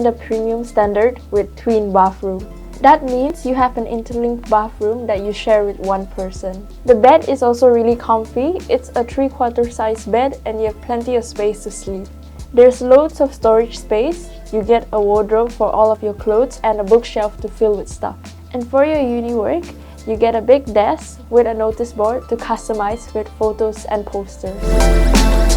find a premium standard with twin bathroom. That means you have an interlinked bathroom that you share with one person. The bed is also really comfy. It's a 3/4 size bed and you have plenty of space to sleep. There's loads of storage space. You get a wardrobe for all of your clothes and a bookshelf to fill with stuff. And for your uni work, you get a big desk with a notice board to customize with photos and posters.